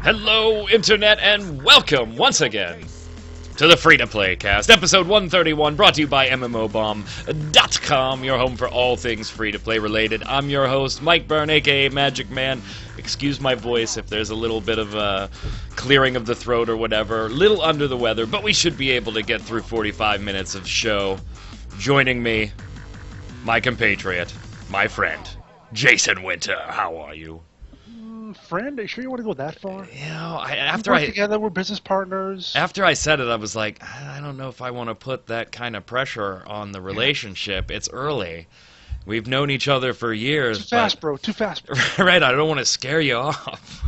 Hello, Internet, and welcome once again to the Free-to-Play Cast, episode 131, brought to you by MMOBomb.com, your home for all things free-to-play related. I'm your host, Mike Byrne, aka Magic Man. Excuse my voice if there's a little bit of a clearing of the throat or whatever. A little under the weather, but we should be able to get through 45 minutes of show. Joining me, my compatriot, my friend, Jason Winter. How are you? Friend? Are you sure you want to go that far? You know, together, we're business partners. After I said it, I was like, I don't know if I want to put that kind of pressure on the relationship. It's early. We've known each other for years. Too fast, bro. Too fast, bro. Right, I don't want to scare you off.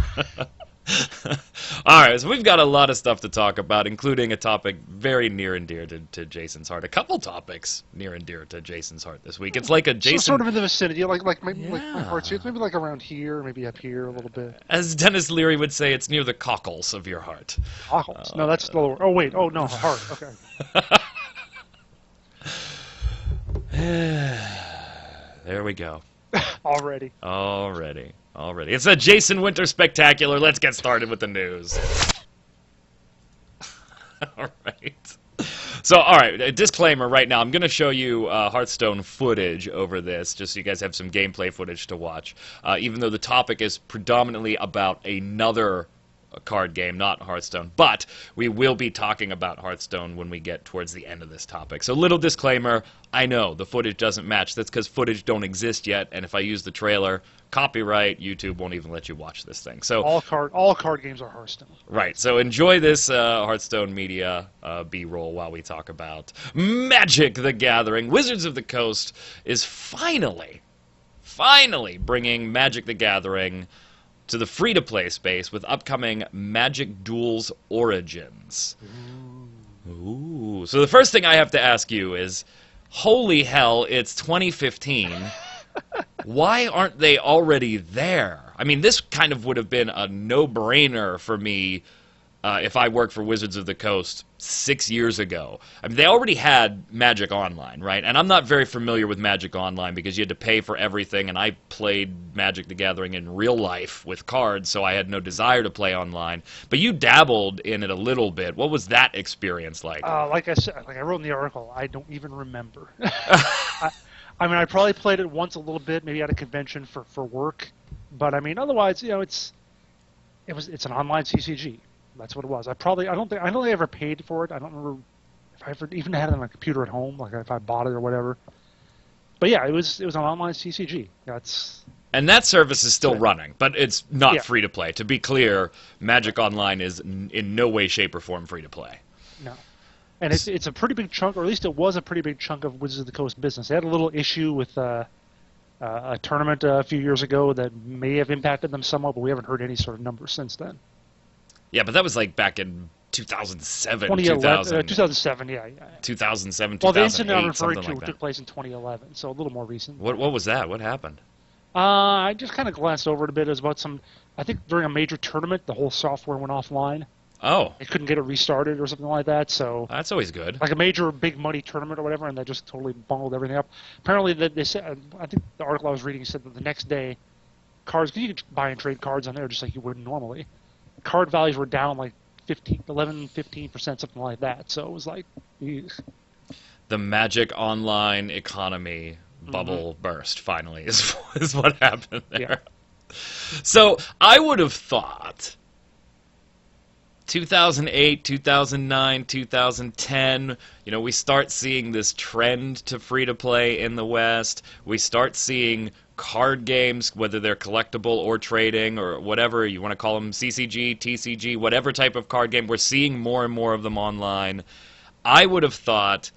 Alright, so we've got a lot of stuff to talk about, including a topic very near and dear to Jason's heart. A couple topics near and dear to Jason's heart this week. It's like a Jason... So sort of in the vicinity, like my heart's here. Maybe like around here, maybe up here a little bit. As Dennis Leary would say, it's near the cockles of your heart. Cockles? No, that's lower. Oh, wait. Oh, no, heart. Okay. There we go. Already. It's a Jason Winter Spectacular. Let's get started with the news. Alright. So, alright, a disclaimer right now. I'm going to show you Hearthstone footage over this, just so you guys have some gameplay footage to watch. Even though the topic is predominantly about another card game, not Hearthstone. But we will be talking about Hearthstone when we get towards the end of this topic. So, little disclaimer, I know the footage doesn't match. That's because footage don't exist yet, and if I use the trailer, copyright, YouTube won't even let you watch this thing. So all card games are Hearthstone. Right. So enjoy this Hearthstone media B-roll while we talk about Magic the Gathering. Wizards of the Coast is finally bringing Magic the Gathering to the free-to-play space with upcoming Magic Duels Origins. Ooh. So the first thing I have to ask you is, holy hell, it's 2015. Why aren't they already there? I mean, this kind of would have been a no-brainer for me if I worked for Wizards of the Coast 6 years ago. I mean, they already had Magic Online, right? And I'm not very familiar with Magic Online because you had to pay for everything, and I played Magic the Gathering in real life with cards, so I had no desire to play online. But you dabbled in it a little bit. What was that experience like? Like I said, like I wrote in the article, I don't even remember. I mean, I probably played it once a little bit, maybe at a convention for work, but I mean, otherwise, you know, it's an online CCG. That's what it was. I don't think I ever paid for it. I don't remember if I ever even had it on my computer at home, like if I bought it or whatever. But yeah, it was an online CCG. And that service is still running, but it's not free to play. To be clear, Magic Online is in no way, shape, or form free to play. No. And it's a pretty big chunk, or at least it was a pretty big chunk of Wizards of the Coast business. They had a little issue with a tournament a few years ago that may have impacted them somewhat, but we haven't heard any sort of numbers since then. Yeah, but that was like back in 2007, 2007, yeah. 2007, 2008, well, the incident I'm referring to like took place in 2011, so a little more recent. What was that? What happened? I just kind of glanced over it a bit. It was about I think during a major tournament, the whole software went offline. Oh. They couldn't get it restarted or something like that, so... That's always good. Like a major big money tournament or whatever, and they just totally bungled everything up. Apparently, they said, I think the article I was reading said that the next day, cards, because you could buy and trade cards on there just like you would normally, card values were down like 15%, something like that, so it was like... Eugh. The Magic Online economy bubble burst, finally, is what happened there. Yeah. So, I would have thought... 2008, 2009, 2010, you know, we start seeing this trend to free-to-play in the West. We start seeing card games, whether they're collectible or trading or whatever you want to call them, CCG, TCG, whatever type of card game. We're seeing more and more of them online. I would have thought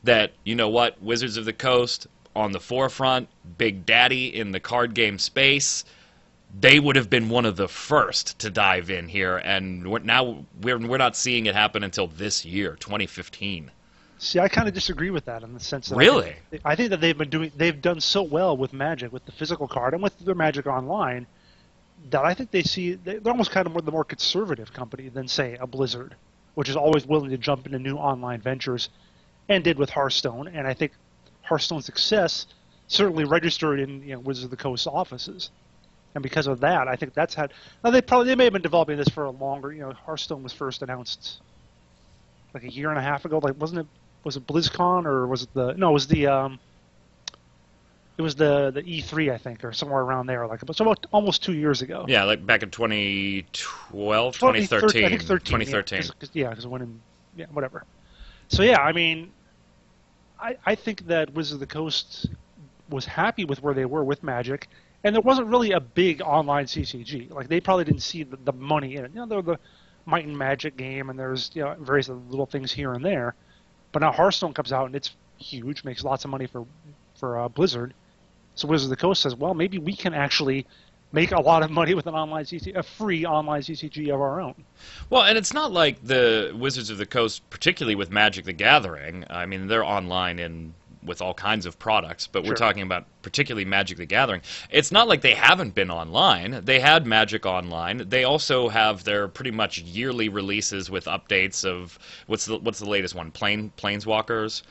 that, you know what, Wizards of the Coast on the forefront, Big Daddy in the card game space, they would have been one of the first to dive in here, and we're not seeing it happen until this year, 2015. See, I kind of disagree with that in the sense that really, I think that they've done so well with Magic, with the physical card, and with their Magic Online, that I think they're almost kind of the more conservative company than, say, a Blizzard, which is always willing to jump into new online ventures, and did with Hearthstone. And I think Hearthstone's success certainly registered in Wizards of the Coast offices. And because of that, I think that's had. Now they may have been developing this for a longer. Hearthstone was first announced like a year and a half ago. Like, wasn't it? Was it BlizzCon or was it the? No, it was the E3, I think, or somewhere around there. Like about almost 2 years ago. Yeah, like back in 2012, 2013. 2013. I think 13. 2013. Yeah, because when whatever. So yeah, I mean, I think that Wizards of the Coast was happy with where they were with Magic, and there wasn't really a big online CCG. Like, they probably didn't see the money in it. There were the Might and Magic game, and there's various little things here and there. But now Hearthstone comes out, and it's huge, makes lots of money for Blizzard. So Wizards of the Coast says, well, maybe we can actually make a lot of money with a free online CCG of our own. Well, and it's not like the Wizards of the Coast, particularly with Magic the Gathering. I mean, they're online with all kinds of products, but we're talking about particularly Magic the Gathering. It's not like they haven't been online. They had Magic Online. They also have their pretty much yearly releases with updates of what's the latest one? Planeswalkers.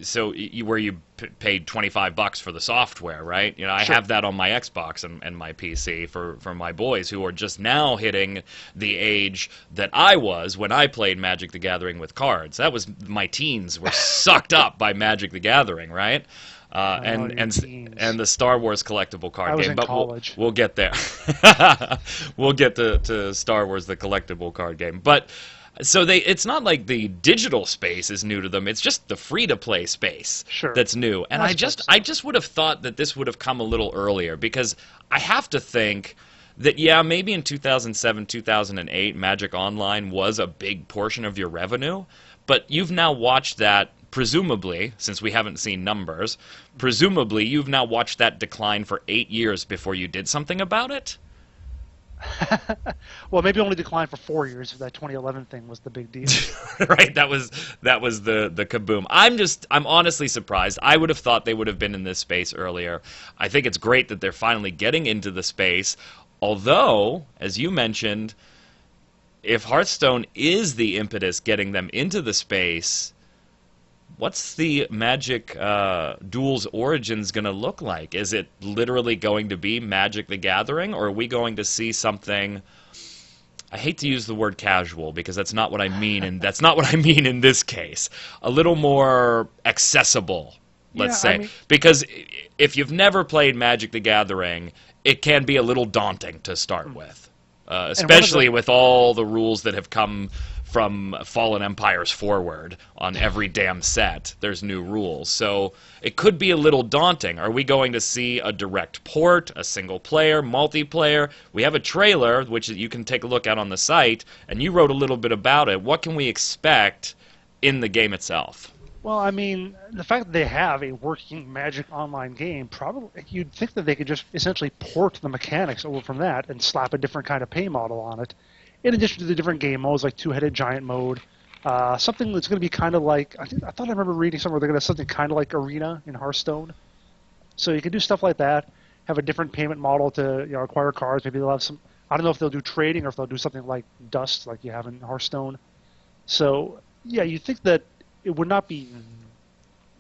So where you paid $25 for the software, right? I have that on my Xbox and my PC for my boys who are just now hitting the age that I was when I played Magic the Gathering with cards. That was my teens were sucked up by Magic the Gathering, right? And the Star Wars collectible card game. But college. We'll get there. We'll get to Star Wars the collectible card game, but. So it's not like the digital space is new to them. It's just the free-to-play space that's new. And I just would have thought that this would have come a little earlier, because I have to think that, yeah, maybe in 2007, 2008, Magic Online was a big portion of your revenue, but you've now watched that, presumably, since we haven't seen numbers, presumably you've now watched that decline for 8 years before you did something about it? Well, maybe only declined for 4 years if that 2011 thing was the big deal. Right, that was the kaboom. I'm honestly surprised. I would have thought they would have been in this space earlier. I think it's great that they're finally getting into the space. Although, as you mentioned, if Hearthstone is the impetus getting them into the space, what's the Magic Duels Origins going to look like? Is it literally going to be Magic the Gathering, or are we going to see something? I hate to use the word casual because that's not what I mean, and that's not what I mean in this case. A little more accessible, let's say. Because if you've never played Magic the Gathering, it can be a little daunting to start with, especially with all the rules that have come from Fallen Empires forward on every damn set. There's new rules. So it could be a little daunting. Are we going to see a direct port, a single player, multiplayer? We have a trailer, which you can take a look at on the site, and you wrote a little bit about it. What can we expect in the game itself? Well, I mean, the fact that they have a working Magic Online game, probably you'd think that they could just essentially port the mechanics over from that and slap a different kind of pay model on it. In addition to the different game modes, like two-headed giant mode, something that's going to be kind of like, I thought I remember reading somewhere they're going to have something kind of like Arena in Hearthstone. So you can do stuff like that, have a different payment model to acquire cards. Maybe they'll have some, I don't know if they'll do trading or if they'll do something like Dust like you have in Hearthstone. So, yeah, you think that it would not be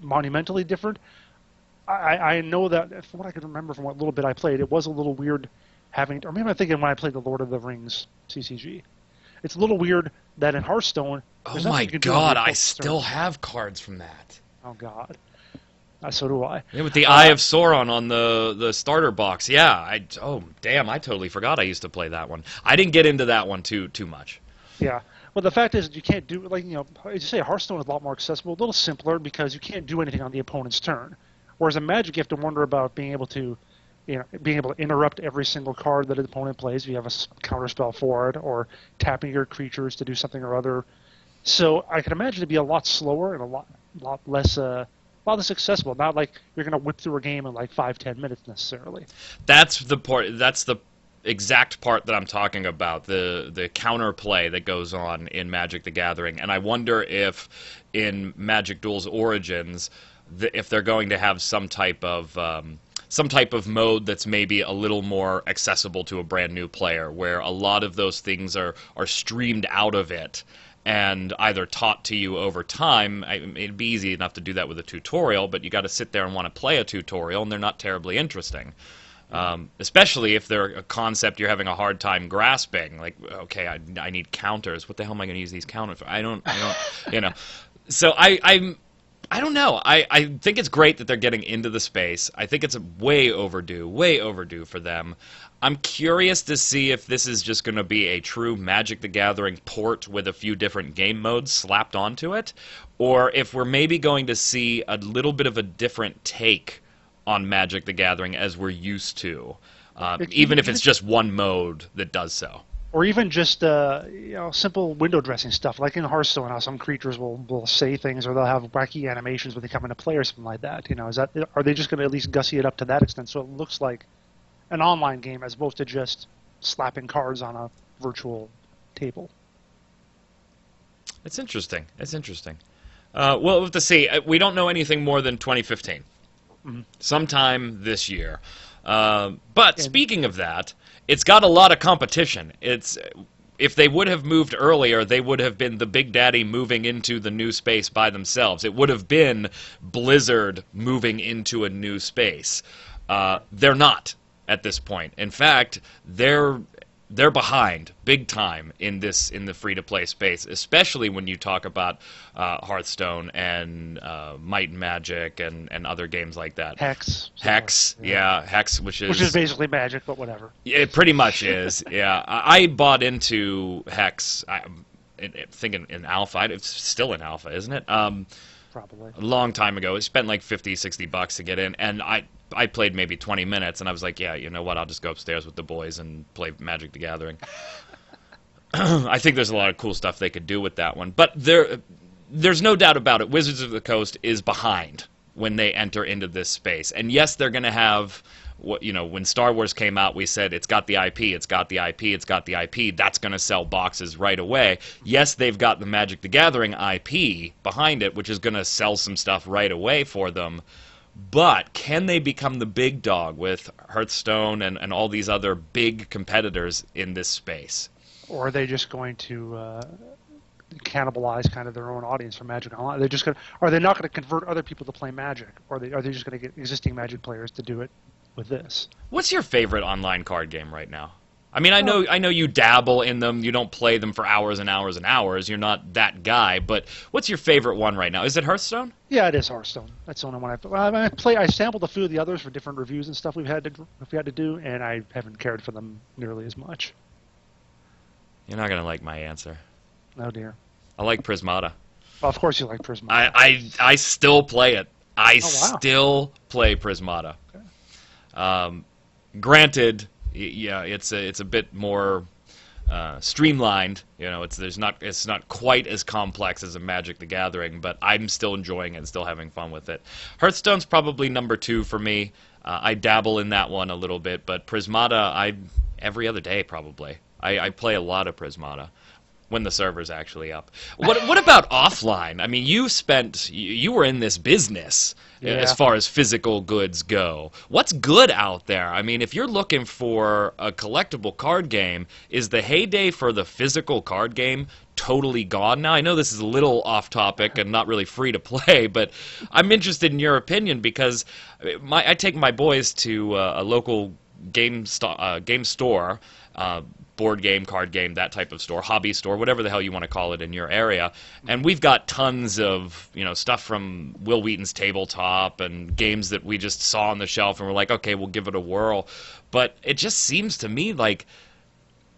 monumentally different. I know that, from what I can remember from what little bit I played, it was a little weird having, or maybe I'm thinking when I played the Lord of the Rings CCG. It's a little weird that in Hearthstone. Oh my God! I still have cards from that. Oh God, so do I. Yeah, with the Eye of Sauron on the starter box. Yeah. Oh damn! I totally forgot I used to play that one. I didn't get into that one too much. Yeah. Well, the fact is you can't do as you say, Hearthstone is a lot more accessible, a little simpler because you can't do anything on the opponent's turn. Whereas in Magic, you have to wonder about being able to interrupt every single card that an opponent plays if you have a counterspell for it, or tapping your creatures to do something or other. So I can imagine it'd be a lot slower and a lot less accessible. Not like you're going to whip through a game in like 5-10 minutes necessarily. That's the part. That's the exact part that I'm talking about. The counterplay that goes on in Magic the Gathering, and I wonder if in Magic Duels Origins, if they're going to have some type of mode that's maybe a little more accessible to a brand new player, where a lot of those things are streamed out of it and either taught to you over time. It'd be easy enough to do that with a tutorial, but you got to sit there and want to play a tutorial, and they're not terribly interesting. Especially if they're a concept you're having a hard time grasping. Like, okay, I need counters. What the hell am I going to use these counters for? I don't, you know. So I don't know. I think it's great that they're getting into the space. I think it's way overdue for them. I'm curious to see if this is just going to be a true Magic the Gathering port with a few different game modes slapped onto it, or if we're maybe going to see a little bit of a different take on Magic the Gathering as we're used to, even if it's just one mode that does so. Or even just simple window dressing stuff, like in Hearthstone, how some creatures will say things, or they'll have wacky animations when they come into play, or something like that. Are they just going to at least gussy it up to that extent, so it looks like an online game as opposed to just slapping cards on a virtual table? It's interesting. It's interesting. We'll have to see. We don't know anything more than 2015. Mm-hmm. Sometime this year. But speaking of that, it's got a lot of competition. If they would have moved earlier, they would have been the Big Daddy moving into the new space by themselves. It would have been Blizzard moving into a new space. They're not at this point. In fact, they're behind big time in the free-to-play space, especially when you talk about Hearthstone and Might and Magic and other games like that. Hex, which is basically Magic, but whatever. It pretty much is. Yeah, I bought into Hex. I think in alpha. It's still in alpha, isn't it? Probably. A long time ago. I spent like $50-$60 to get in, and I played maybe 20 minutes, and I was like, yeah, you know what, I'll just go upstairs with the boys and play Magic the Gathering. I think there's a lot of cool stuff they could do with that one. But there's no doubt about it, Wizards of the Coast is behind when they enter into this space. And yes, they're going to have, when Star Wars came out, we said it's got the IP, it's got the IP, it's got the IP. That's going to sell boxes right away. Yes, they've got the Magic the Gathering IP behind it, which is going to sell some stuff right away for them. But can they become the big dog with Hearthstone and all these other big competitors in this space? Or are they just going to cannibalize kind of their own audience for Magic Online? Are they not going to convert other people to play Magic? Or are they just going to get existing Magic players to do it with this? What's your favorite online card game right now? I mean, I know you dabble in them. You don't play them for hours and hours and hours. You're not that guy. But what's your favorite one right now? Is it Hearthstone? Yeah, it is Hearthstone. That's the only one I sampled a few of the others for different reviews and stuff we had to do, and I haven't cared for them nearly as much. You're not gonna like my answer. Oh dear. I like Prismata. Well, of course you like Prismata. I still play it. Wow. Still play Prismata. Okay. Granted, yeah, it's a bit more streamlined. It's not quite as complex as a Magic the Gathering, but I'm still enjoying it and still having fun with it. Hearthstone's probably number 2 for me. I dabble in that one a little bit, but Prismata, every other day probably. I play a lot of Prismata when the server's actually up. What about offline? I mean, you were in this business as far as physical goods go. What's good out there? I mean, if you're looking for a collectible card game, is the heyday for the physical card game totally gone now? I know this is a little off topic and not really free to play, but I'm interested in your opinion because I take my boys to a local game store, board game, card game, that type of store, hobby store, whatever the hell you want to call it in your area. And we've got tons of, stuff from Will Wheaton's Tabletop and games that we just saw on the shelf and we're like, okay, we'll give it a whirl. But it just seems to me like,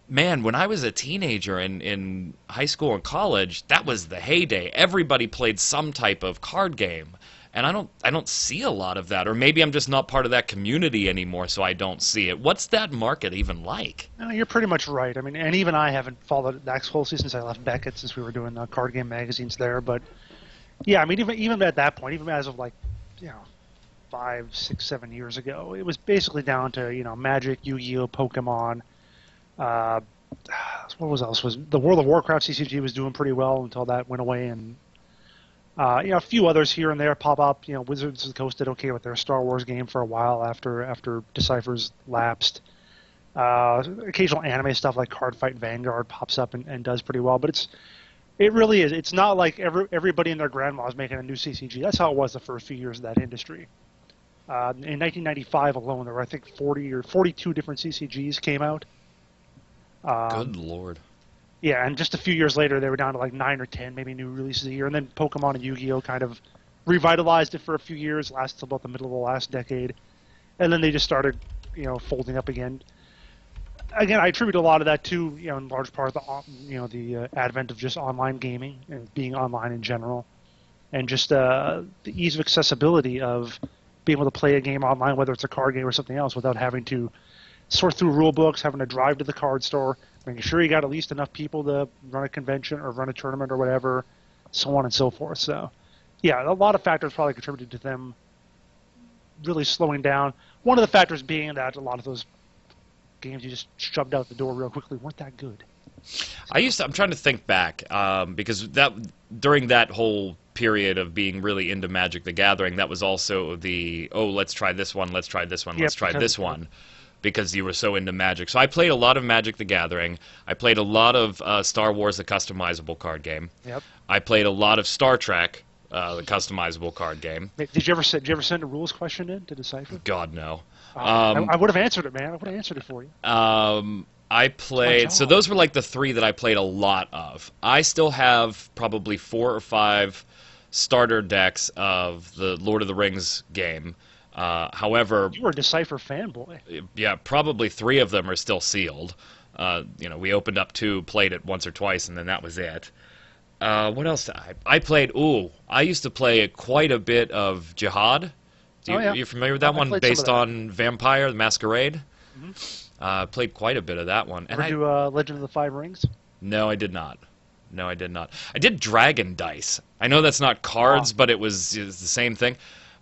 man, when I was a teenager in high school and college, that was the heyday. Everybody played some type of card game. And I don't see a lot of that, or maybe I'm just not part of that community anymore, so I don't see it. What's that market even like? No, you're pretty much right. I mean, and even I haven't followed it that closely since I left Beckett, since we were doing card game magazines there. But yeah, I mean, even at that point, even as of 5, 6, 7 years ago, it was basically down to Magic, Yu-Gi-Oh, Pokemon. What else? Was the World of Warcraft CCG was doing pretty well until that went away, and a few others here and there pop up. Wizards of the Coast did okay with their Star Wars game for a while after Decipher's lapsed. Occasional anime stuff like Card Fight Vanguard pops up and does pretty well. But it really is. It's not like everybody and their grandma is making a new CCG. That's how it was the first few years of that industry. In 1995 alone, there were I think 40 or 42 different CCGs came out. Good lord. Yeah, and just a few years later, they were down to like 9 or 10, maybe new releases a year. And then Pokemon and Yu-Gi-Oh kind of revitalized it for a few years, lasted about the middle of the last decade, and then they just started, folding up again. Again, I attribute a lot of that to, in large part, the advent of just online gaming and being online in general, and just the ease of accessibility of being able to play a game online, whether it's a card game or something else, without having to sort through rule books, having to drive to the card store, making sure you got at least enough people to run a convention or run a tournament or whatever, so on and so forth. So, yeah, a lot of factors probably contributed to them really slowing down. One of the factors being that a lot of those games you just shoved out the door real quickly weren't that good. I'm trying to think back, because during that whole period of being really into Magic the Gathering, that was also let's try this one, let's try this one, let's try this one, because you were so into Magic. So I played a lot of Magic the Gathering. I played a lot of Star Wars, the customizable card game. Yep. I played a lot of Star Trek, the customizable card game. Did you ever send a rules question in to decipher? God, no. I would have answered it, man. I would have answered it for you. I played, so those were like the three that I played a lot of. I still have probably 4 or 5 starter decks of the Lord of the Rings game. However, you were a Decipher fanboy. Yeah, probably 3 of them are still sealed. We opened up 2, played it once or twice, and then that was it. What else did I played? I used to play quite a bit of Jihad. You familiar with that one, based on Vampire the Masquerade? Mm-hmm. Played quite a bit of that one. Ever do Legend of the Five Rings? No, I did not. I did Dragon Dice. I know that's not cards, but it was the same thing.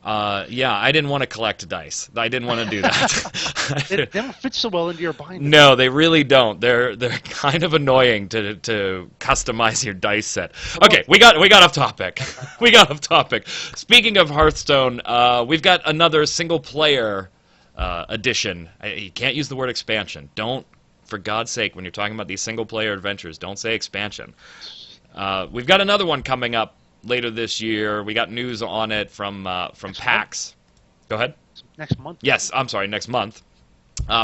I didn't want to collect dice. I didn't want to do that. They don't fit so well into your binder. No, they really don't. They're kind of annoying to customize your dice set. Okay, we got off topic. We got off topic. Speaking of Hearthstone, we've got another single player edition. You can't use the word expansion. Don't, for God's sake, when you're talking about these single player adventures, don't say expansion. We've got another one coming up later this year. We got news on it from PAX. Go ahead. Next month. Yes, I'm sorry, next month.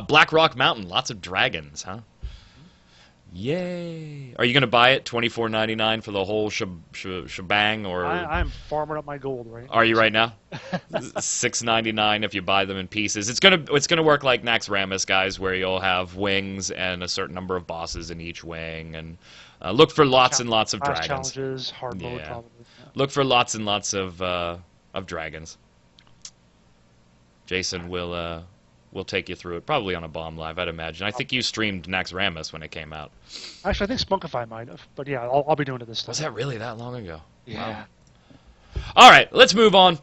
Black Rock Mountain, lots of dragons, huh? Yay! Are you going to buy it $24.99 for the whole shebang, or I'm farming up my gold right now. Are you right now? $6.99 if you buy them in pieces. It's gonna work like Naxxramas, guys, where you'll have wings and a certain number of bosses in each wing, and look for lots and lots of dragons. Challenges, hard mode, probably. Yeah. Look for lots and lots of dragons. Jason will take you through it, probably on a Bomb Live, I'd imagine. I think you streamed Naxxramas when it came out. Actually, I think Spunkify might have, but yeah, I'll be doing it this time. Was that really that long ago? Yeah. Wow. All right, let's move on.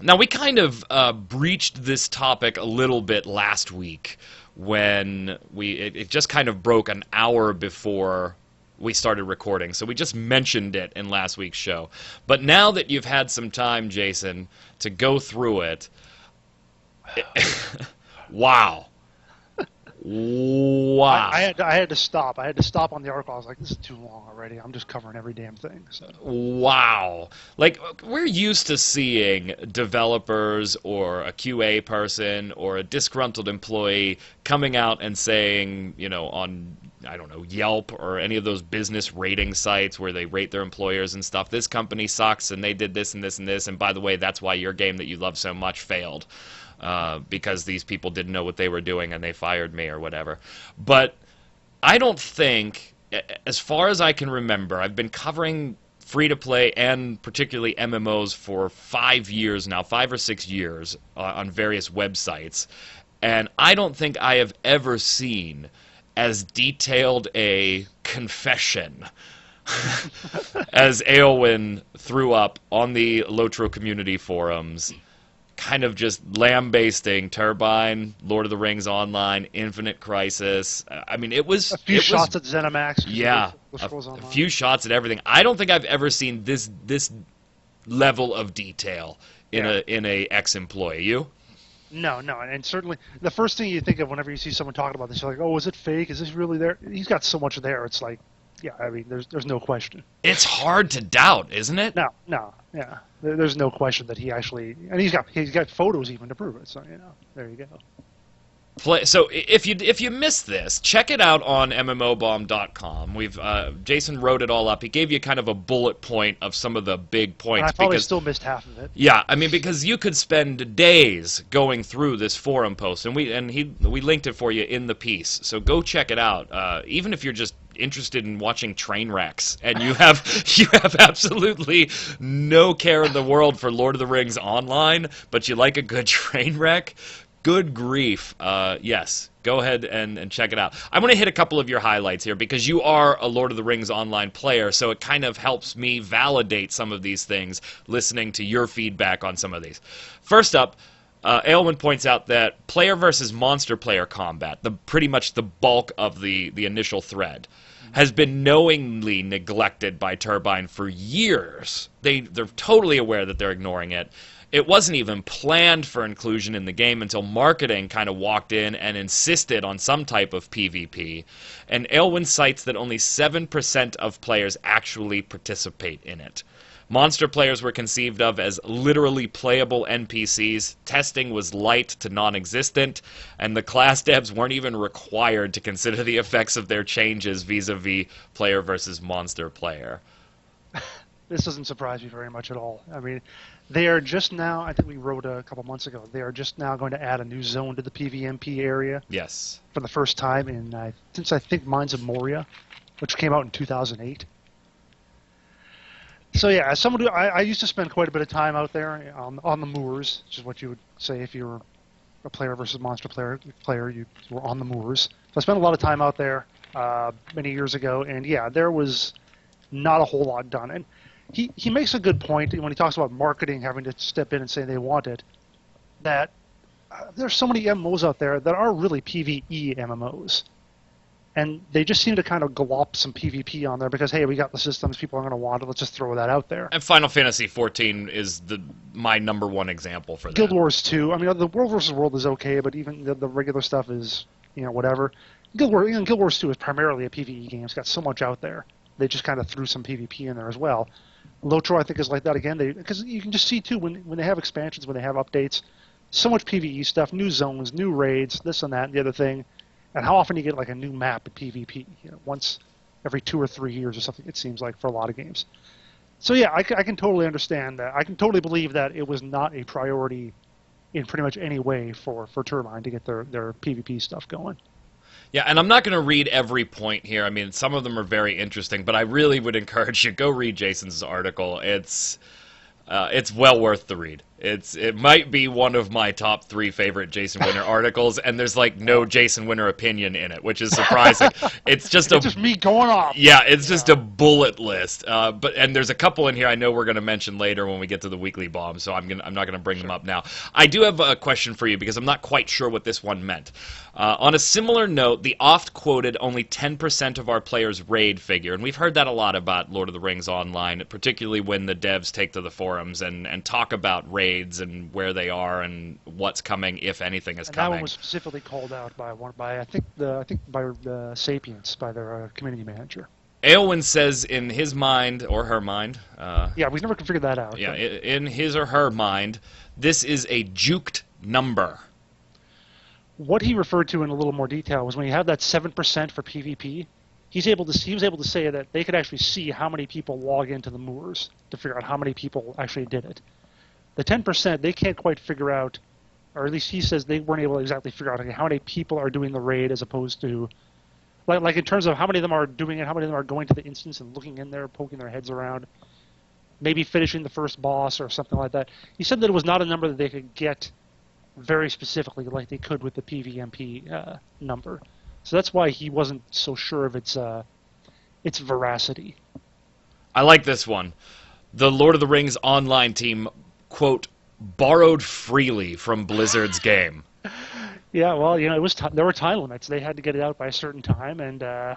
Now, we kind of breached this topic a little bit last week when it just kind of broke an hour before we started recording, so we just mentioned it in last week's show. But now that you've had some time, Jason, to go through it, wow. Wow. I had to stop. I had to stop on the article. I was like, this is too long already. I'm just covering every damn thing. So. Wow. Like, we're used to seeing developers or a QA person or a disgruntled employee coming out and saying, on, I don't know, Yelp or any of those business rating sites where they rate their employers and stuff, this company sucks and they did this and this and this, and by the way, that's why your game that you love so much failed. Because these people didn't know what they were doing and they fired me or whatever. But I don't think, as far as I can remember, I've been covering free-to-play and particularly MMOs for 5 years now, 5 or 6 years on various websites, and I don't think I have ever seen as detailed a confession as Eowyn threw up on the LOTRO community forums, kind of just lambasting Turbine, Lord of the Rings Online, Infinite Crisis. I mean, it was... A few shots at ZeniMax. Yeah, a few shots at everything. I don't think I've ever seen this level of detail in a ex-employee. You? No, and certainly the first thing you think of whenever you see someone talking about this, you're like, oh, is it fake? Is this really there? He's got so much there. It's like, Yeah, I mean, there's no question. It's hard to doubt, isn't it? No, yeah. There's no question that he actually, and he's got photos even to prove it. So there you go. So if you missed this, check it out on mmobomb.com. We've Jason wrote it all up. He gave you kind of a bullet point of some of the big points. And I probably still missed half of it. Yeah, I mean, because you could spend days going through this forum post, and we linked it for you in the piece. So go check it out. Even if you're just interested in watching train wrecks and you have absolutely no care in the world for Lord of the Rings Online, but you like a good train wreck. Good grief. Yes, go ahead and check it out. I want to hit a couple of your highlights here because you are a Lord of the Rings Online player, so it kind of helps me validate some of these things listening to your feedback on some of these. First up, Aylwin points out that player versus monster player combat, pretty much the bulk of the initial thread, has been knowingly neglected by Turbine for years. They're totally aware that they're ignoring it. It wasn't even planned for inclusion in the game until marketing kind of walked in and insisted on some type of PvP. And Aylwin cites that only 7% of players actually participate in it. Monster players were conceived of as literally playable NPCs, testing was light to non-existent, and the class devs weren't even required to consider the effects of their changes vis-a-vis player versus monster player. This doesn't surprise me very much at all. I mean, they are just now, I think we wrote a couple months ago, they are just now going to add a new zone to the PvMP area. Yes. For the first time since I think Mines of Moria, which came out in 2008. So yeah, as someone who, I used to spend quite a bit of time out there on the moors, which is what you would say if you were a player versus monster player, you were on the moors. So I spent a lot of time out there many years ago, and yeah, there was not a whole lot done. And he makes a good point when he talks about marketing having to step in and say they want it, that there's so many MMOs out there that are really PvE MMOs. And they just seem to kind of glop some PvP on there because, hey, we got the systems, people are going to want it, let's just throw that out there. And Final Fantasy XIV is my number one example for that. Guild Wars 2, I mean, the World versus World is okay, but even the regular stuff is, whatever. Guild Wars 2 is primarily a PvE game. It's got so much out there. They just kind of threw some PvP in there as well. LOTRO, I think, is like that again. Because you can just see, too, when they have expansions, when they have updates, so much PvE stuff, new zones, new raids, this and that and the other thing. And how often do you get like a new map at PvP? Once every 2 or 3 years or something, it seems like, for a lot of games. So yeah, I can totally understand that. I can totally believe that it was not a priority in pretty much any way for Turbine to get their PvP stuff going. Yeah, and I'm not going to read every point here. I mean, some of them are very interesting, but I really would encourage you, go read Jason's article. It's well worth the read. It might be one of my top 3 favorite Jason Winter articles, and there's like no Jason Winter opinion in it, which is surprising. It's just me going off. Yeah, it's just a bullet list. And there's a couple in here I know we're going to mention later when we get to the weekly bomb, so I'm not going to bring them up now. I do have a question for you because I'm not quite sure what this one meant. On a similar note, the oft-quoted only 10% of our players raid figure, and we've heard that a lot about Lord of the Rings Online, particularly when the devs take to the forums and talk about raids and where they are and what's coming, if anything is coming. That one was specifically called out by I think the Sapiens, by their community manager. Aylwin says in his mind, or her mind... yeah, we've never figured that out. Yeah, in his or her mind, this is a juked number. What he referred to in a little more detail was when you have that 7% for PvP, he was able to say that they could actually see how many people log into the moors to figure out how many people actually did it. The 10%, they can't quite figure out, or at least he says they weren't able to exactly figure out how many people are doing the raid as opposed to, like in terms of how many of them are doing it, how many of them are going to the instance and looking in there, poking their heads around, maybe finishing the first boss or something like that. He said that it was not a number that they could get very specifically like they could with the PvMP number. So that's why he wasn't so sure of its veracity. I like this one. The Lord of the Rings Online team, quote, borrowed freely from Blizzard's game. Yeah, well, it was there were time limits. They had to get it out by a certain time, and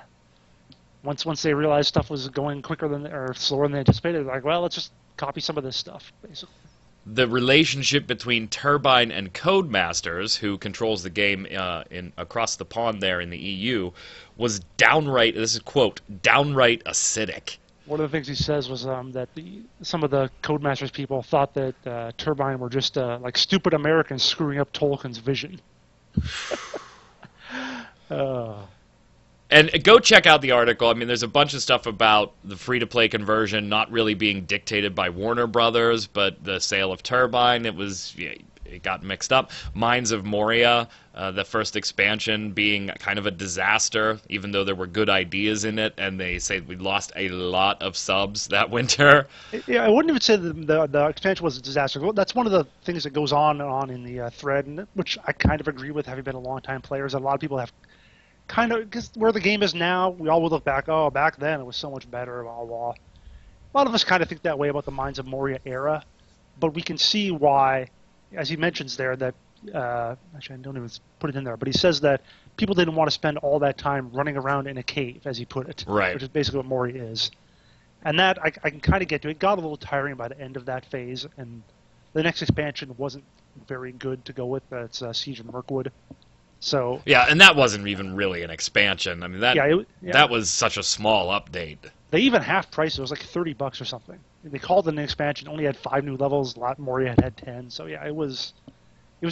once they realized stuff was going quicker than or slower than they anticipated, they're like, well, let's just copy some of this stuff, basically. the relationship between Turbine and Codemasters, who controls the game in across the pond there in the EU, was downright, this is quote, downright acidic. One of the things he says was that some of the Codemasters people thought that Turbine were just like stupid Americans screwing up Tolkien's vision. And go check out the article. I mean, there's a bunch of stuff about the free-to-play conversion not really being dictated by Warner Brothers, but the sale of Turbine, it got mixed up. Mines of Moria, the first expansion, being kind of a disaster, even though there were good ideas in it, and they say we lost a lot of subs that winter. Yeah, I wouldn't even say the expansion was a disaster. That's one of the things that goes on in the thread, and which I kind of agree with, having been a long-time player, is that a lot of people have kind of, because where the game is now, we all would look back, oh, back then it was so much better, blah, blah. A lot of us kind of think that way about the Mines of Moria era, but we can see why, as he mentions there, that, actually I don't even put it in there, but he says that people didn't want to spend all that time running around in a cave, as he put it, right, which is basically what Moria is. And that, I can kind of get to. It got a little tiring by the end of that phase, and the next expansion wasn't very good to go with. That's Siege of Mirkwood. So yeah, and that wasn't even really an expansion. I mean, that was such a small update. They even half priced it. It was like $30 or something. They called it an expansion. Only had 5 new levels. A lot Moria had 10. So yeah, it was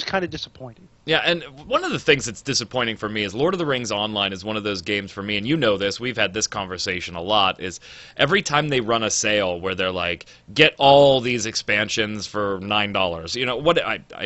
kind of disappointing. Yeah, and one of the things that's disappointing for me is Lord of the Rings Online is one of those games for me, and you know this, we've had this conversation a lot, is every time they run a sale where they're like, get all these expansions for $9. You know,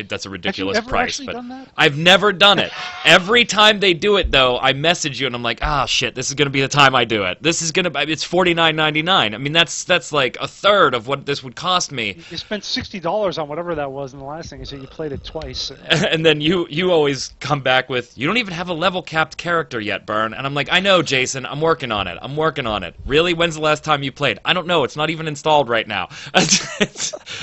that's a ridiculous price. Have you ever actually done that? I've never done it. Every time they do it, though, I message you, and I'm like, shit, this is going to be the time I do it. It's $49.99. I mean, that's like a third of what this would cost me. You spent $60 on whatever that was in the last thing, so you played it twice. And then you always come back with, you don't even have a level-capped character yet, Byrne. And I'm like, I know, Jason, I'm working on it. Really? When's the last time you played? I don't know. It's not even installed right now.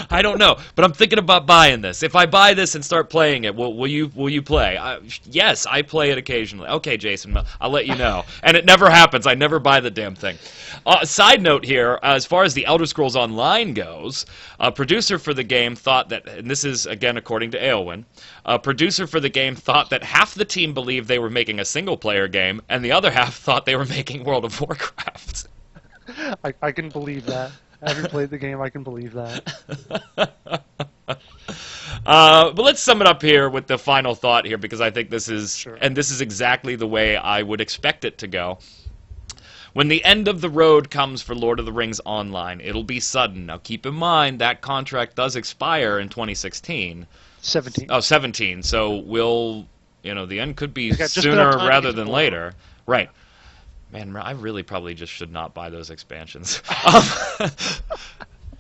I don't know. But I'm thinking about buying this. If I buy this and start playing it, will you play? Yes, I play it occasionally. Okay, Jason, I'll let you know. And it never happens. I never buy the damn thing. Side note here, as far as the Elder Scrolls Online goes, a producer for the game thought that, and this is, again, according to Aowen, a producer for the game thought that half the team believed they were making a single-player game, and the other half thought they were making World of Warcraft. I can believe that. Having played the game, I can believe that. But let's sum it up here with the final thought here, because I think this is, sure, and this is exactly the way I would expect it to go. When the end of the road comes for Lord of the Rings Online, it'll be sudden. Now keep in mind that contract does expire in 2016. 17. Oh, 17. So the end could be just sooner enough time rather to than get later. Right. Man, I really probably just should not buy those expansions.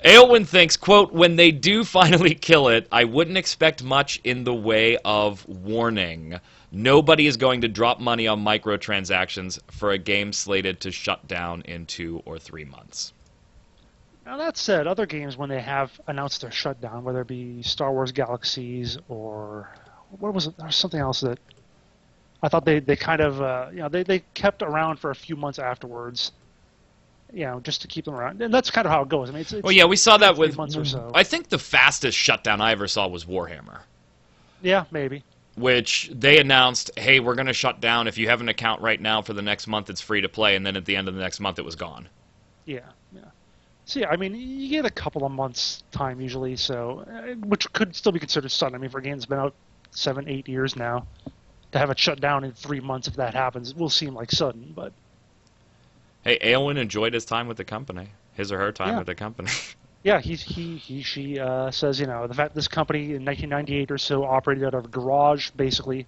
Aowen thinks, quote, when they do finally kill it, I wouldn't expect much in the way of warning. Nobody is going to drop money on microtransactions for a game slated to shut down in 2 or 3 months. Now that said, other games, when they have announced their shutdown, whether it be Star Wars Galaxies or what was it? There was something else that I thought they kind of they kept around for a few months afterwards, just to keep them around, and that's kind of how it goes. I mean, it's well, yeah, we saw that with months or so. I think the fastest shutdown I ever saw was Warhammer. Yeah, maybe. Which they announced, hey, we're going to shut down. If you have an account right now for the next month, it's free to play, and then at the end of the next month, it was gone. Yeah. So yeah, I mean, you get a couple of months time usually, so which could still be considered sudden. I mean, for a game that's been out 7-8 years now, to have it shut down in 3 months, if that happens, it will seem like sudden. But hey, Aowen enjoyed his time with the company, his or her time with the company. Yeah, she says, the fact this company in 1998 or so operated out of a garage, basically,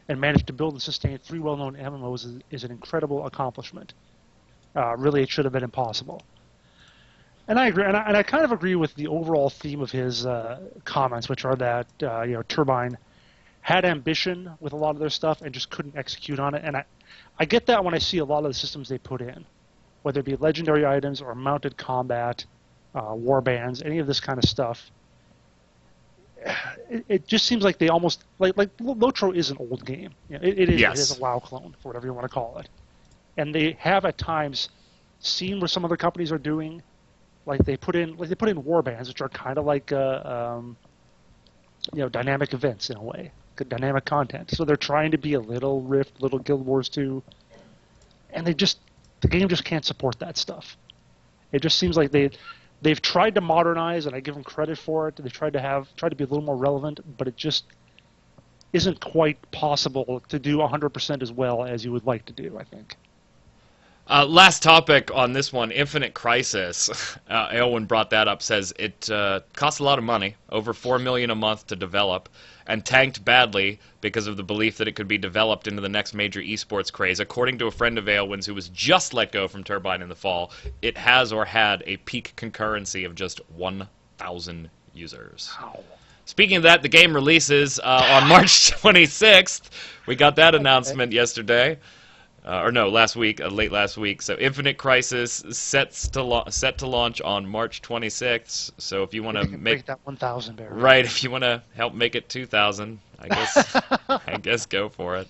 and managed to build and sustain 3 well-known MMOs is an incredible accomplishment. Really, it should have been impossible. And I agree, and I kind of agree with the overall theme of his comments, which are that Turbine had ambition with a lot of their stuff and just couldn't execute on it. And I get that when I see a lot of the systems they put in, whether it be legendary items or mounted combat, war bands, any of this kind of stuff. It just seems like they almost like LOTRO is an old game. It is. Yes. It is a WoW clone, for whatever you want to call it, and they have at times seen what some other companies are doing, like they put in war bands, which are kind of like dynamic events in a way, dynamic content. So they're trying to be a little Rift, little Guild Wars 2, and the game just can't support that stuff. It just seems like they've tried to modernize, and I give them credit for it. They tried to be a little more relevant, but it just isn't quite possible to do 100% as well as you would like to do, I think. Last topic on this one, Infinite Crisis. Aylwin brought that up, says it costs a lot of money, over $4 million a month to develop, and tanked badly because of the belief that it could be developed into the next major esports craze. According to a friend of Aylwin's who was just let go from Turbine in the fall, it has or had a peak concurrency of just 1,000 users. Wow. Speaking of that, the game releases on March 26th. We got that announcement yesterday. Last week, late last week. So Infinite Crisis set to launch on March 26th. So if you want to make that 1,000 barrier. Right, if you want to help make it 2,000, I guess go for it.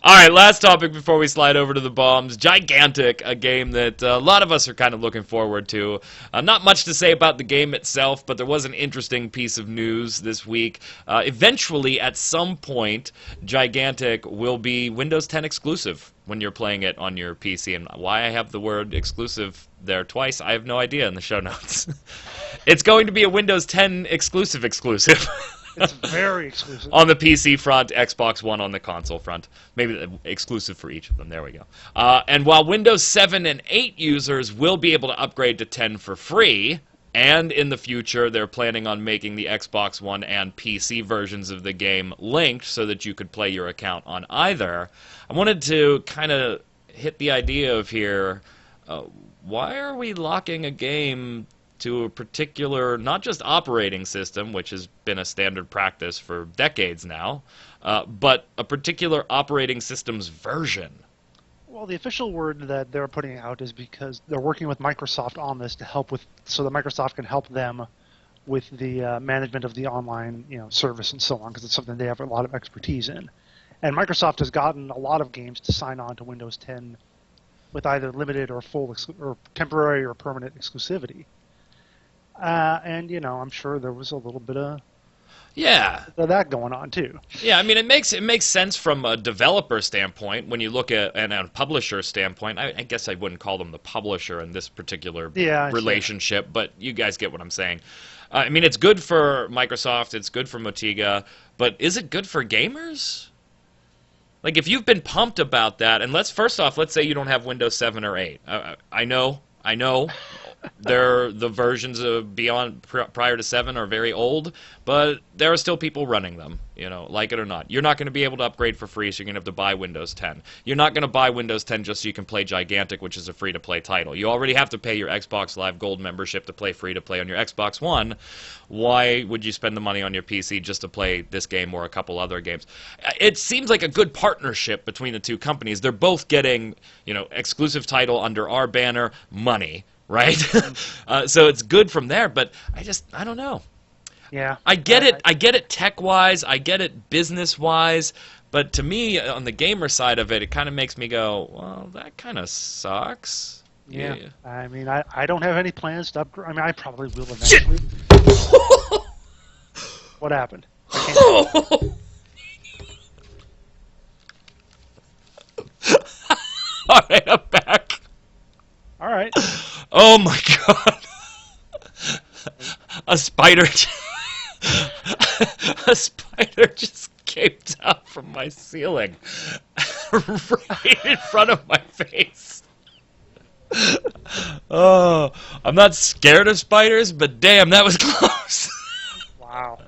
All right, last topic before we slide over to the bombs. Gigantic, a game that a lot of us are kind of looking forward to. Not much to say about the game itself, but there was an interesting piece of news this week. Eventually, at some point, Gigantic will be Windows 10 exclusive when you're playing it on your PC. And why I have the word exclusive there twice, I have no idea in the show notes. It's going to be a Windows 10 exclusive. It's very exclusive. On the PC front, Xbox One on the console front. Maybe exclusive for each of them. There we go. And while Windows 7 and 8 users will be able to upgrade to 10 for free, and in the future they're planning on making the Xbox One and PC versions of the game linked so that you could play your account on either, I wanted to kind of hit the idea of here, why are we locking a game to a particular, not just operating system, which has been a standard practice for decades now, but a particular operating system's version? Well, the official word that they're putting out is because they're working with Microsoft on this to help with, so that Microsoft can help them with the management of the online, service and so on, because it's something they have a lot of expertise in. And Microsoft has gotten a lot of games to sign on to Windows 10 with either limited or full or temporary or permanent exclusivity. And I'm sure there was a little bit of that going on too. Yeah, I mean, it makes sense from a developer standpoint when you look at, and a publisher standpoint. I guess I wouldn't call them the publisher in this particular relationship, but you guys get what I'm saying. I mean, it's good for Microsoft, it's good for Motiga, but is it good for gamers? Like, if you've been pumped about that, and let's say you don't have Windows 7 or 8. I know. The versions of prior to 7 are very old, but there are still people running them, like it or not. You're not going to be able to upgrade for free, so you're going to have to buy Windows 10. You're not going to buy Windows 10 just so you can play Gigantic, which is a free-to-play title. You already have to pay your Xbox Live Gold membership to play free-to-play on your Xbox One. Why would you spend the money on your PC just to play this game or a couple other games? It seems like a good partnership between the two companies. They're both getting, exclusive title under our banner, money. Right? So it's good from there, but I don't know. Yeah. I get it tech-wise, I get it business-wise, but to me, on the gamer side of it, it kind of makes me go, well, that kind of sucks. Yeah. I mean, I don't have any plans to upgrade. I mean, I probably will eventually. What happened? All right, I'm back. All right. Oh my god. A spider just came down from my ceiling right in front of my face. Oh, I'm not scared of spiders, but damn, that was close. Wow.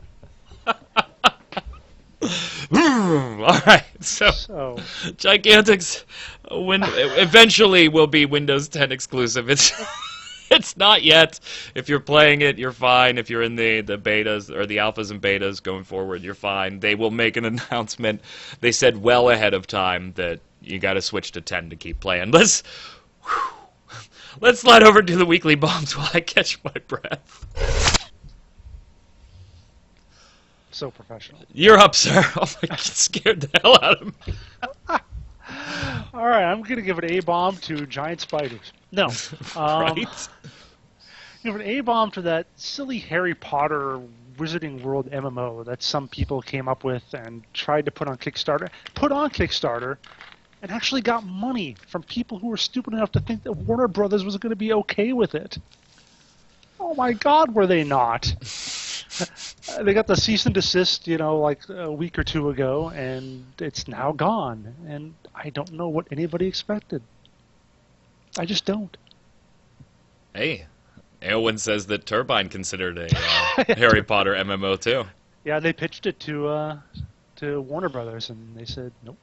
All right, so Gigantic's eventually will be Windows 10 exclusive. It's not yet. If you're playing it, you're fine. If you're in the betas or the alphas and betas going forward, you're fine. They will make an announcement. They said well ahead of time that you got to switch to 10 to keep playing. Let's slide over to the weekly bombs while I catch my breath. So professional. You're up, sir. Oh my God, scared the hell out of me. All right, I'm going to give it A-bomb to giant spiders. No. Right? You know, an A-bomb to that silly Harry Potter Wizarding World MMO that some people came up with and tried to put on Kickstarter, and actually got money from people who were stupid enough to think that Warner Brothers was going to be okay with it. Oh my God, were they not? They got the cease and desist, like a week or two ago, and it's now gone. And I don't know what anybody expected. I just don't. Hey, Eowyn says that Turbine considered a Harry Potter MMO too. Yeah, they pitched it to Warner Brothers, and they said nope.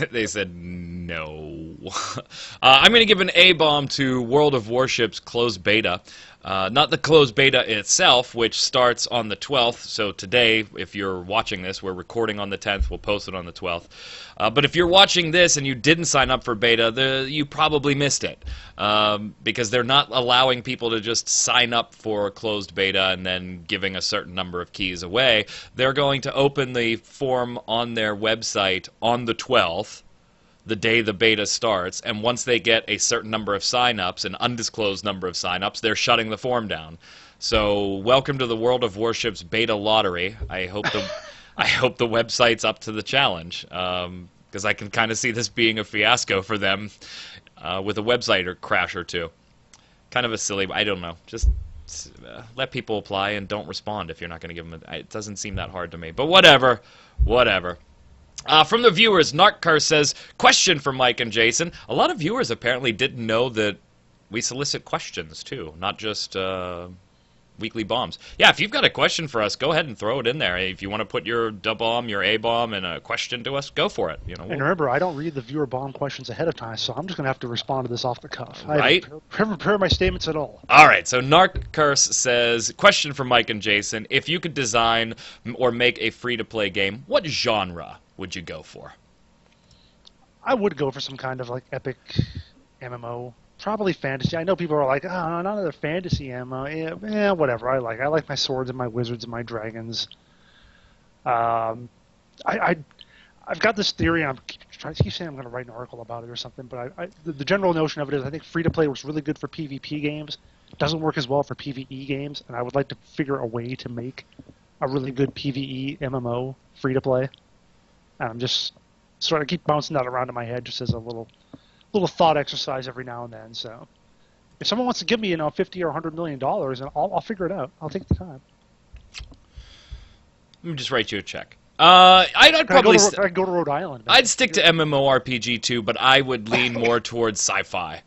They said no. I'm going to give an A-bomb to World of Warships closed beta. Not the closed beta itself, which starts on the 12th. So today, if you're watching this, we're recording on the 10th. We'll post it on the 12th. But if you're watching this and you didn't sign up for beta, you probably missed it. Because they're not allowing people to just sign up for a closed beta and then giving a certain number of keys away. They're going to open the form on their website on the 12th, the day the beta starts, and once they get a certain number of signups, an undisclosed number of signups, they're shutting the form down. So, welcome to the World of Warships beta lottery. I hope the website's up to the challenge, because I can kind of see this being a fiasco for them with a website or crash or two. Kind of a silly, I don't know. Just let people apply and don't respond if you're not going to give them. It doesn't seem that hard to me, but whatever. From the viewers, Narkar says, question for Mike and Jason. A lot of viewers apparently didn't know that we solicit questions, too, not just weekly bombs. Yeah, if you've got a question for us, go ahead and throw it in there. If you want to put your D-bomb, your A-bomb, and a question to us, go for it. And remember, I don't read the viewer bomb questions ahead of time, so I'm just going to have to respond to this off the cuff. Right? I haven't prepared my statements at all. All right, so Narkar says, question for Mike and Jason. If you could design or make a free-to-play game, what genre would you go for? I would go for some kind of epic MMO, probably fantasy. I know people are like, oh, not another fantasy MMO. Yeah, whatever. I like my swords and my wizards and my dragons. I've got this theory. I keep saying I'm going to write an article about it or something, but the general notion of it is I think free to play works really good for PvP games. It doesn't work as well for PvE games, and I would like to figure a way to make a really good PvE MMO free to play. And I'm just sort of keep bouncing that around in my head just as a little thought exercise every now and then. So if someone wants to give me, $50 or $100 million, and I'll figure it out. I'll take the time. Let me just write you a check. I'd probably I'd go to Rhode Island. I'd stick to MMORPG too, but I would lean more towards sci-fi.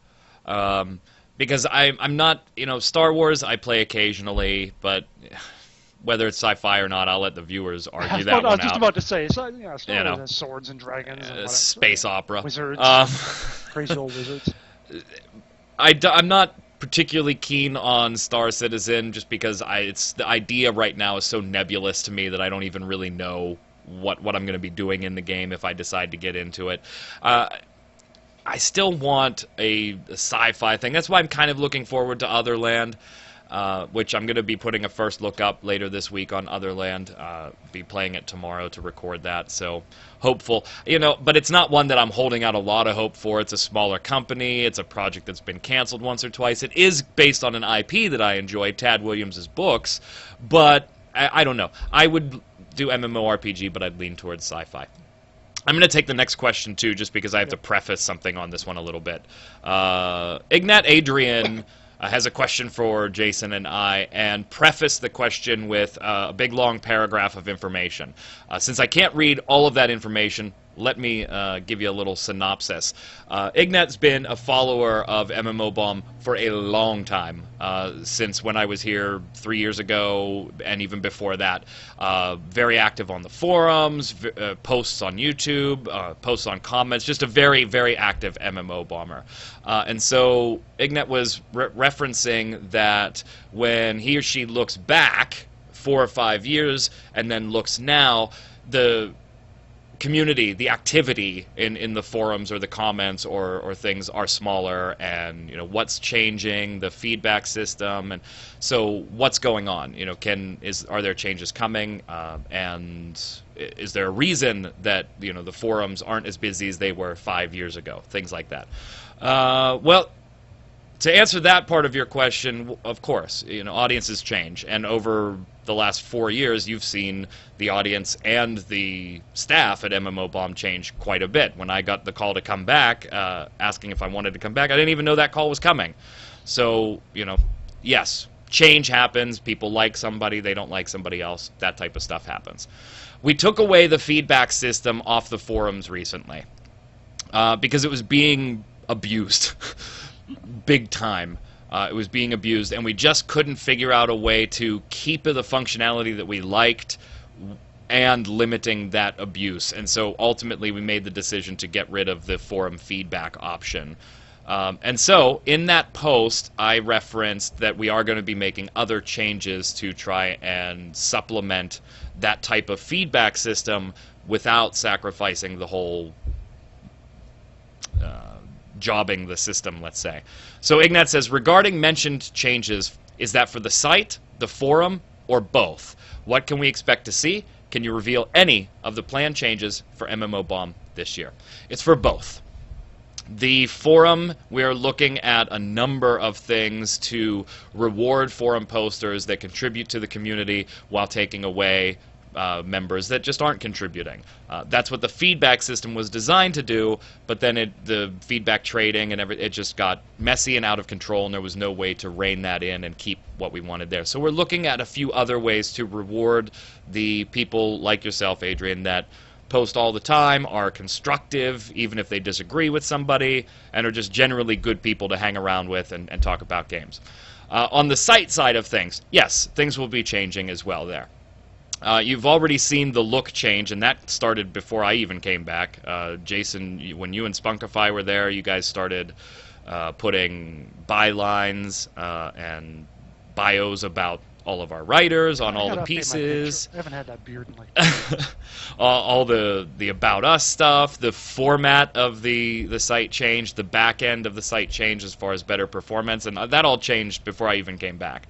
Because I'm not, Star Wars I play occasionally, but whether it's sci-fi or not, I'll let the viewers argue that one out. I was just about to say, Star Wars has swords and dragons, and space opera, wizards, crazy old wizards. I'm not particularly keen on Star Citizen, just because it's the idea right now is so nebulous to me that I don't even really know what I'm going to be doing in the game if I decide to get into it. I still want a sci-fi thing. That's why I'm kind of looking forward to Otherland. Which I'm going to be putting a first look up later this week on Otherland. Be playing it tomorrow to record that, so hopeful. But it's not one that I'm holding out a lot of hope for. It's a smaller company. It's a project that's been canceled once or twice. It is based on an IP that I enjoy, Tad Williams' books, but I don't know. I would do MMORPG, but I'd lean towards sci-fi. I'm going to take the next question, too, just because I have to preface something on this one a little bit. Ignat Adrian has a question for Jason and I, and preface the question with a big long paragraph of information. Since I can't read all of that information, let me give you a little synopsis. Ignat's been a follower of MMO Bomb for a long time, since when I was here 3 years ago, and even before that. Very active on the forums, posts on YouTube, posts on comments, just a very, very active MMO bomber. And so Ignat was referencing that when he or she looks back 4 or 5 years and then looks now, the community, the activity in the forums or the comments or things are smaller, and what's changing, the feedback system, and so what's going on? Are there changes coming, and is there a reason that the forums aren't as busy as they were 5 years ago? Things like that. Well, To answer that part of your question, of course, audiences change, and over the last 4 years, you've seen the audience and the staff at MMO Bomb change quite a bit. When I got the call to come back, asking if I wanted to come back, I didn't even know that call was coming. So, yes, change happens. People like somebody, they don't like somebody else. That type of stuff happens. We took away the feedback system off the forums recently because it was being abused. Big time. It was being abused, and we just couldn't figure out a way to keep the functionality that we liked and limiting that abuse. And so ultimately we made the decision to get rid of the forum feedback option. And so in that post, I referenced that we are going to be making other changes to try and supplement that type of feedback system without sacrificing the whole jobbing the system, let's say. So Ignat says, regarding mentioned changes, is that for the site, the forum, or both? What can we expect to see? Can you reveal any of the planned changes for MMO Bomb this year? It's for both. The forum, we're looking at a number of things to reward forum posters that contribute to the community while taking away members that just aren't contributing. That's what the feedback system was designed to do, but then the feedback trading and it just got messy and out of control, and there was no way to rein that in and keep what we wanted there. So we're looking at a few other ways to reward the people like yourself, Adrian, that post all the time, are constructive even if they disagree with somebody, and are just generally good people to hang around with and talk about games. On the site side of things, yes, things will be changing as well there. You've already seen the look change, and that started before I even came back. Jason, when you and Spunkify were there, you guys started putting bylines and bios about all of our writers on all the pieces. I haven't had that beard in like all the About Us stuff, the format of the site changed, the back end of the site changed as far as better performance, and that all changed before I even came back.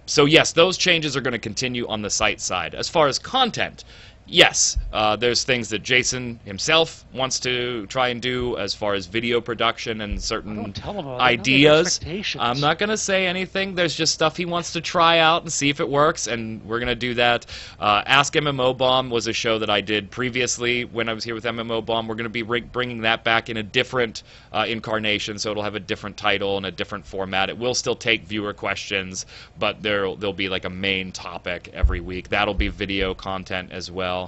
So yes, those changes are going to continue on the site side. As far as content, yes, there's things that Jason himself wants to try and do as far as video production and certain ideas. I'm not going to say anything. There's just stuff he wants to try out and see if it works, and we're going to do that. Ask MMO Bomb was a show that I did previously when I was here with MMO Bomb. We're going to be bringing that back in a different incarnation, so it'll have a different title and a different format. It will still take viewer questions, but there'll be like a main topic every week. That'll be video content as well.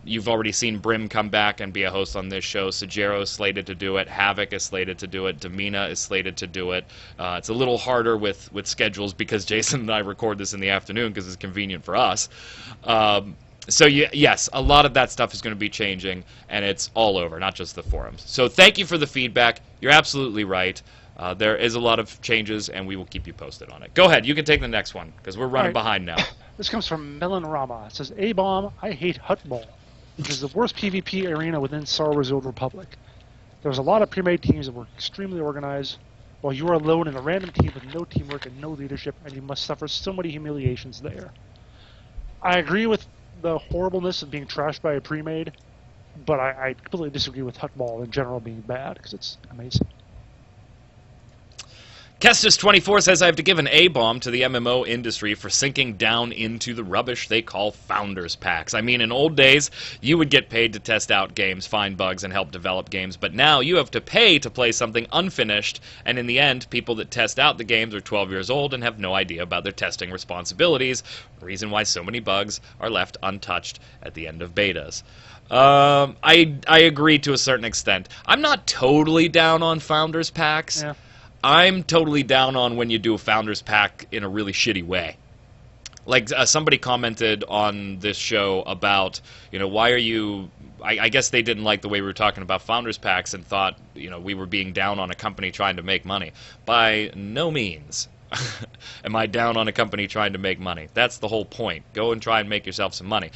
You've already seen Brim come back and be a host on this show. Sajero is slated to do it. Havoc is slated to do it. Domina is slated to do it. It's a little harder with schedules because Jason and I record this in the afternoon because it's convenient for us. So yes, a lot of that stuff is going to be changing, and it's all over, not just the forums. So thank you for the feedback. You're absolutely right. There is a lot of changes, and we will keep you posted on it. Go ahead. You can take the next one because we're running behind now. This comes from Melon Rama. It says, A-Bomb, I hate Hutball, which is the worst PvP arena within Star Wars: The Old Republic. There was a lot of pre-made teams that were extremely organized, while you are alone in a random team with no teamwork and no leadership, and you must suffer so many humiliations there. I agree with the horribleness of being trashed by a pre-made, but I completely disagree with Hutball in general being bad, because it's amazing. Kestis24 says, I have to give an A-bomb to the MMO industry for sinking down into the rubbish they call Founders Packs. I mean, in old days, you would get paid to test out games, find bugs, and help develop games, but now you have to pay to play something unfinished, and in the end, people that test out the games are 12 years old and have no idea about their testing responsibilities, reason why so many bugs are left untouched at the end of betas. I agree to a certain extent. I'm not totally down on Founders Packs. Yeah. I'm totally down on when you do a Founders Pack in a really shitty way. Like, somebody commented on this show about, why are you... I guess they didn't like the way we were talking about Founders Packs and thought, we were being down on a company trying to make money. By no means am I down on a company trying to make money. That's the whole point. Go and try and make yourself some money.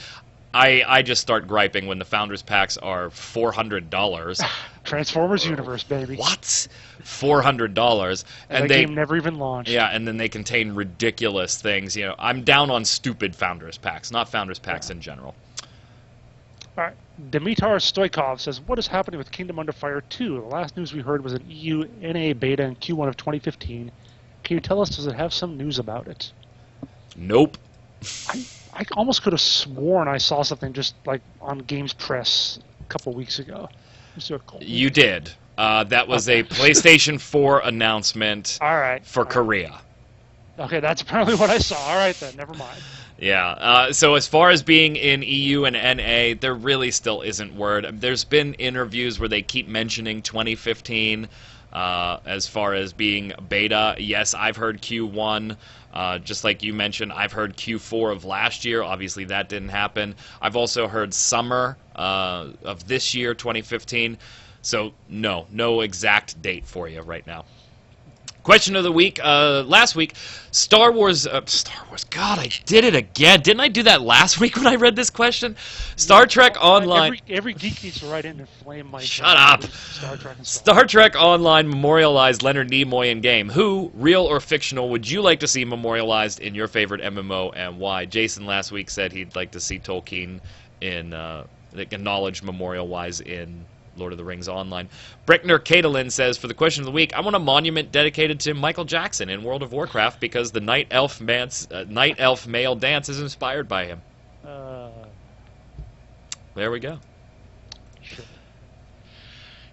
I just start griping when the Founders Packs are $400. Transformers Universe, baby. What? $400. And the game never even launched. Yeah, and then they contain ridiculous things. I'm down on stupid Founders Packs, not Founders Packs in general. All All right. Dimitar Stoikov says, what is happening with Kingdom Under Fire 2? The last news we heard was an EU NA beta in Q1 of 2015. Can you tell us, does it have some news about it? Nope. I almost could have sworn I saw something just like on Games Press a couple weeks ago. You did. That was a PlayStation 4 announcement for Korea. Okay, that's apparently what I saw. All right, then. Never mind. Yeah. So as far as being in EU and NA, there really still isn't word. There's been interviews where they keep mentioning 2015 as far as being beta. Yes, I've heard Q1. Just like you mentioned, I've heard Q4 of last year. Obviously, that didn't happen. I've also heard summer of this year, 2015. So, no exact date for you right now. Question of the week. Last week, Star Wars. God, I did it again. Didn't I do that last week when I read this question? Star Trek Online. Every geek needs to write in and flame my. Shut up. Star Trek Online memorialized Leonard Nimoy in game. Who, real or fictional, would you like to see memorialized in your favorite MMO and why? Jason last week said he'd like to see Tolkien in acknowledged memorial-wise in Lord of the Rings Online. Breckner Caitlin says, for the question of the week, I want a monument dedicated to Michael Jackson in World of Warcraft because the Night Elf male dance is inspired by him. There we go. Sure.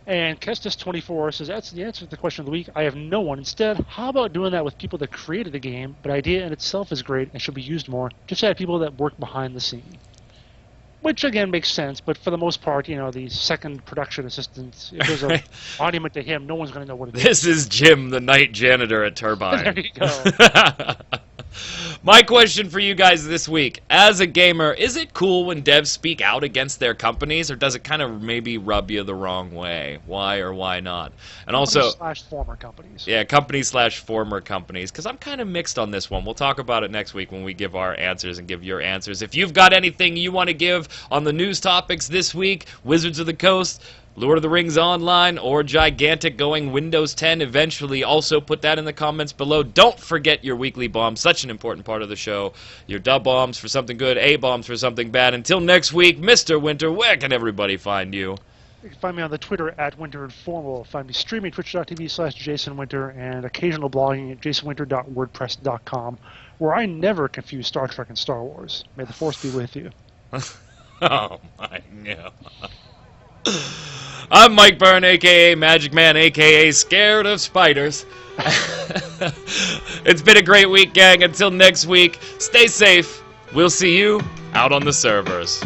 And Kestis24 says, that's the answer to the question of the week. I have no one. Instead, how about doing that with people that created the game, but idea in itself is great and should be used more? Just add people that work behind the scene. Which, again, makes sense, but for the most part, the second production assistant, if there's a monument to him, no one's going to know what it is. This is Jim, the night janitor at Turbine. There you go. My question for you guys this week, as a gamer, is it cool when devs speak out against their companies, or does it kind of maybe rub you the wrong way? Why or why not? And also, /former companies. Yeah, companies/former companies, because I'm kind of mixed on this one. We'll talk about it next week when we give our answers and give your answers. If you've got anything you want to give on the news topics this week, Wizards of the Coast, Lord of the Rings Online, or Gigantic going Windows 10 eventually, also put that in the comments below. Don't forget your weekly bombs, such an important part of the show. Your dub bombs for something good, A bombs for something bad. Until next week, Mr. Winter, where can everybody find you? You can find me on the Twitter at WinterInformal. Find me streaming twitch.tv/JasonWinter and occasional blogging at jasonwinter.wordpress.com, where I never confuse Star Trek and Star Wars. May the Force be with you. Oh my God. I'm Mike Byrne, a.k.a. Magic Man, a.k.a. Scared of Spiders. It's been a great week, gang. Until next week, stay safe. We'll see you out on the servers.